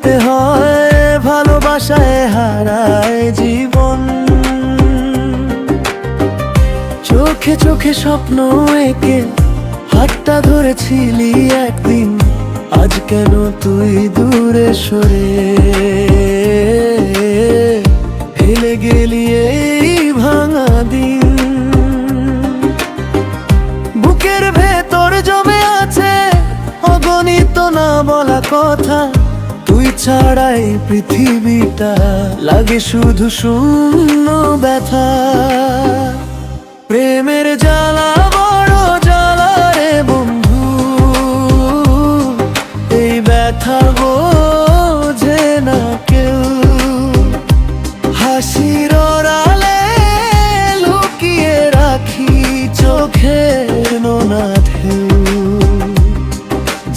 বলতে হয় ভালোবাসায় হারায় জীবন। চোখে চোখে স্বপ্ন এঁকে হাতটা ধরেছিলি একদিন, আজ কেন তুই দূরে সরে হেলে গেলি এই ভাঙা দিন। বুকের ভেতর জমে আছে অগণিত না বলা কথা, তুই ছাড়াই পৃথিবীটা লাগে শুধু শূন্য ব্যথা। প্রেমের জ্বালা বড় জ্বালা রে বন্ধু, এই ব্যথা বোঝে না কেউ। হাসির আড়ালে লুকিয়ে রাখি চোখের নোনা ঢেউ,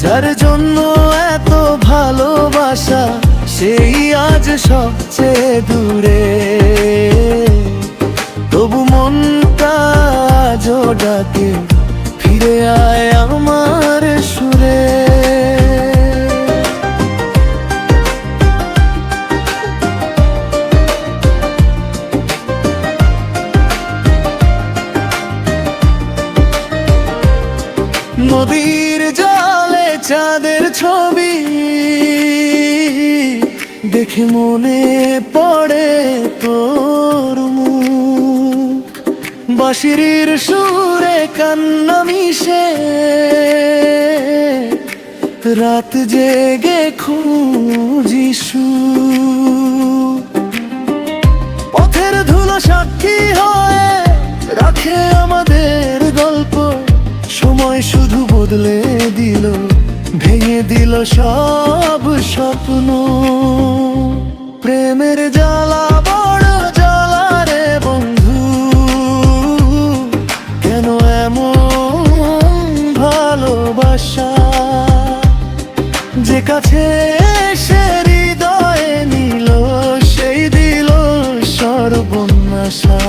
যার জন্য এত ভালোবাসা সেই আজ সবচেয়ে দূরে। তবু মনটা আজও ডাকে, ফিরে আয় আমার সুরে। নদীর জলে চাঁদের ছবি দেখে মনে পড়ে তোর মুখ, বাঁশির সুরে কান্না মিশে রাত জেগে খুঁজি সুর। পথের ধুলো সাক্ষী হয়ে রাখে আমাদের গল্প, সময় শুধু বদলে দিল, ভেঙে দিল সব স্বপ্ন। প্রেমের জ্বালা বড় জ্বালা রে বন্ধু, কেন এমন ভালোবাসা যে কাছে এসে হৃদয়ে নিল সেই দিল সর্বনাশা।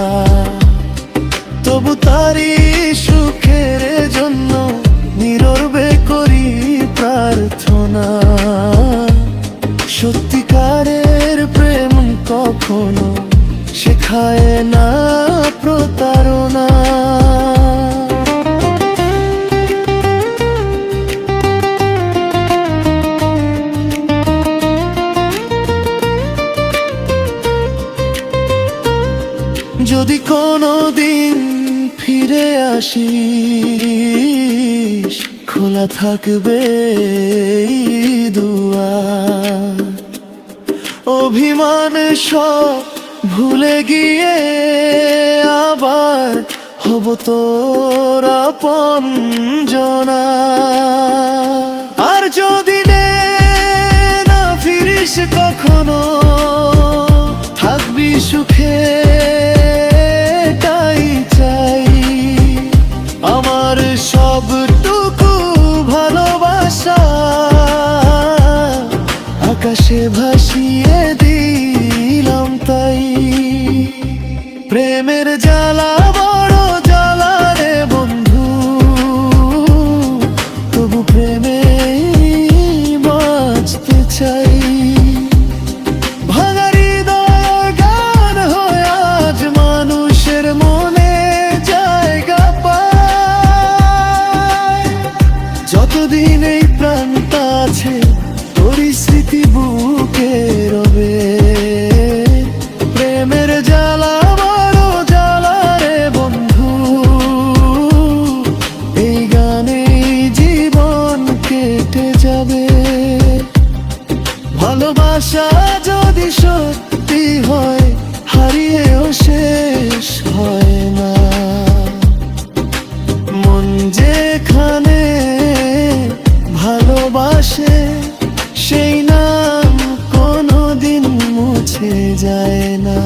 তবু তারি সুখের জন্য নীরবে করি প্রার্থনা। সত্যিকারের প্রেম কখনো শেখায় না প্রতারণা। যদি কোনোদিন ফিরে আসিস, খোলা থাকবে এই দুয়ার। অভিমান সব ভুলে গিয়ে আবার হব তোর আপনজনা। আর যদি না ফিরিস কখনো, থাকবি সুখে তাই চাই। আমার সবটুকু ভালোবাসা আকাশে ভাসিয়ে দিলাম তাই। প্রেমের জ্বালা বড় জ্বালা রে বন্ধু, তবু প্রেমে বাঁচতে চাই। যতদিন এই প্রাণটা আছে তোরই স্মৃতি বুকে রবে। প্রেমের জ্বালা বড় জ্বালা রে বন্ধু, এই গানে জীবন কেটে যাবে। ভালোবাসা যদি সত্যি হয় হারিয়েও শেষ হয় না। মন যেখানে ভালোবাসে সেই নাম কোনোদিন মুছে যায় না।